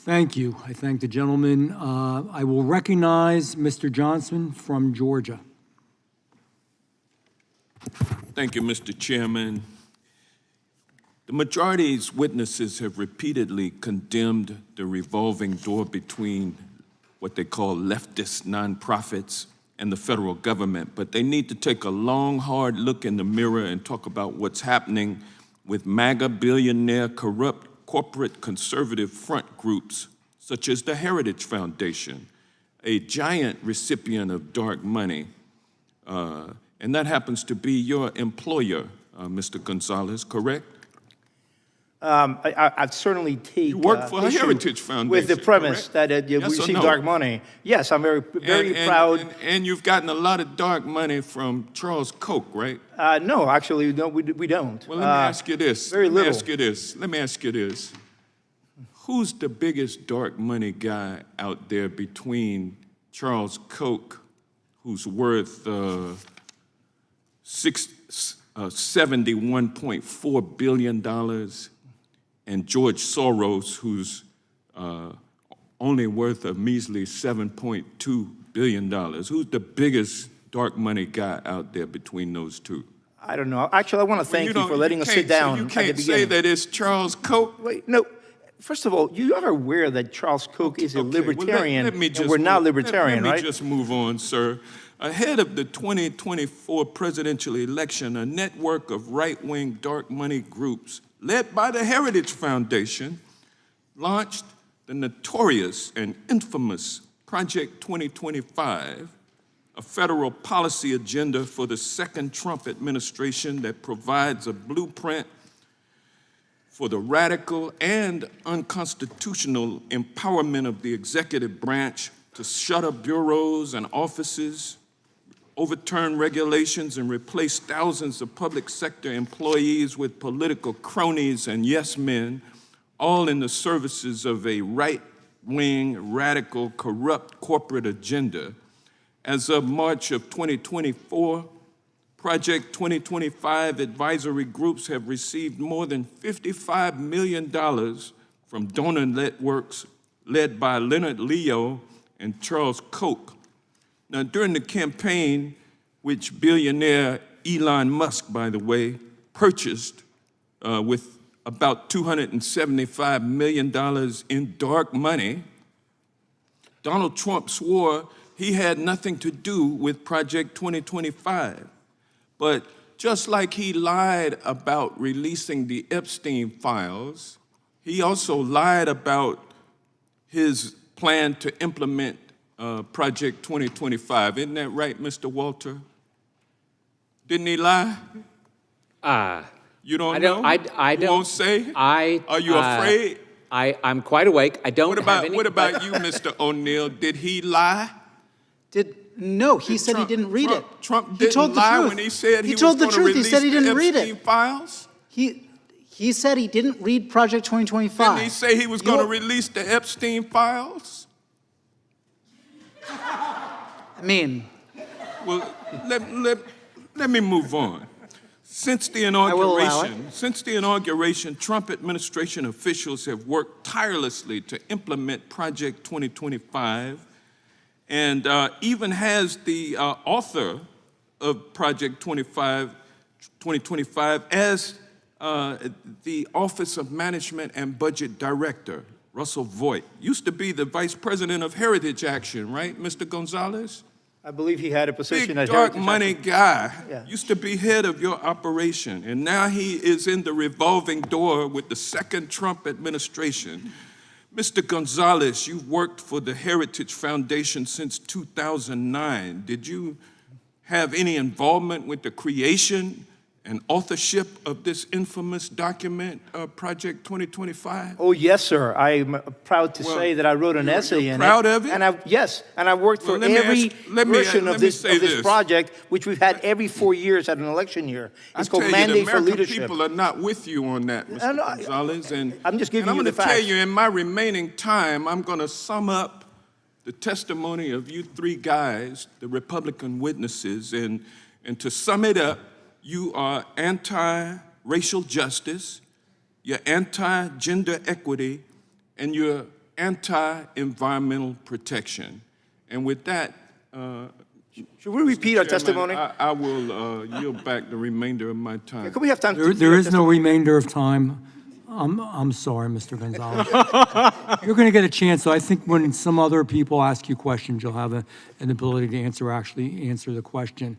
Thank you. I thank the gentleman. I will recognize Mr. Johnson from Georgia. Thank you, Mr. Chairman. The majority's witnesses have repeatedly condemned the revolving door between what they call leftist nonprofits and the federal government, but they need to take a long, hard look in the mirror and talk about what's happening with MAGA billionaire corrupt corporate conservative front groups, such as the Heritage Foundation, a giant recipient of dark money, and that happens to be your employer, Mr. Gonzalez, correct? I'd certainly take You work for a Heritage Foundation, with the premise correct? that we Yes or receive no? dark money. Yes, I'm very proud. And you've gotten a lot of dark money from Charles Koch, right? No, actually, no, we don't. Well, let me ask you this. Very little. Let me ask you this. Who's the biggest dark money guy out there between Charles Koch, who's worth $71.4 billion, and George Soros, who's only worth a measly $7.2 billion? Who's the biggest dark money guy out there between those two? I don't know. Actually, I want to thank you for letting us sit down So you at the can't beginning. say that it's Charles Koch? Wait, no. First of all, you are aware that Charles Koch is a libertarian, let me and just we're not move- libertarian, let right? me just move on, sir. Ahead of the 2024 presidential election, a network of right-wing dark money groups led by the Heritage Foundation launched the notorious and infamous Project 2025, a federal policy agenda for the second Trump administration that provides a blueprint for the radical and unconstitutional empowerment of the executive branch to shut up bureaus and offices, overturn regulations, and replace thousands of public sector employees with political cronies and yes men, all in the services of a right-wing, radical, corrupt corporate agenda. As of March of 2024, Project 2025 advisory groups have received more than $55 million from donor networks led by Leonard Leo and Charles Koch. Now, during the campaign, which billionaire Elon Musk, by the way, purchased with about $275 million in dark money, Donald Trump swore he had nothing to do with Project 2025. But just like he lied about releasing the Epstein files, he also lied about his plan to implement Project 2025. Isn't that right, Mr. Walter? Didn't he lie? You don't know? I You don't. won't say? Are you afraid? I'm quite awake. I don't have any. What about you, Mr. O'Neill? Did he lie? No, he said he didn't read it. Trump He didn't told the lie truth. when he said he was told the going to truth. He release said he didn't the read Epstein it. files? He said he didn't read Project 2025. Didn't he say he was going to release the Epstein files? I mean, Well, let me move on. Since the will allow inauguration, Trump administration officials have worked tirelessly to implement Project 2025, and even has the author of Project 2025 as the Office of Management and Budget Director, Russell Voigt. Used to be the Vice President of Heritage Action, right, Mr. Gonzalez? I believe he had a position Big at dark Heritage money Action. guy. Yeah. Used to be head of your operation, and now he is in the revolving door with the second Trump administration. Mr. Gonzalez, you've worked for the Heritage Foundation since 2009. Did you have any involvement with the creation and authorship of this infamous document, Project 2025? Oh, yes, sir. I'm proud to say that I wrote an essay you're in proud it. of it? And I've worked for Well, every let me version of this say this. project, which we've had every 4 years at an election year. It's called the Mandate for American Leadership. people are not with you on that, Mr. no, Gonzalez. And I'm just giving and you the I'm going to tell facts. you, in my remaining time, I'm going to sum up the testimony of you three guys, the Republican witnesses, and to sum it up, you are anti-racial justice, you're anti-gender equity, and you're anti-environmental protection. And with that, Should we repeat our Chairman, testimony? I will yield back the remainder of my time. Could we have time to There repeat our is no testimony? remainder of time. I'm sorry, Mr. Gonzalez. You're going to get a chance, so I think when some other people ask you questions, you'll have an ability to actually answer the question.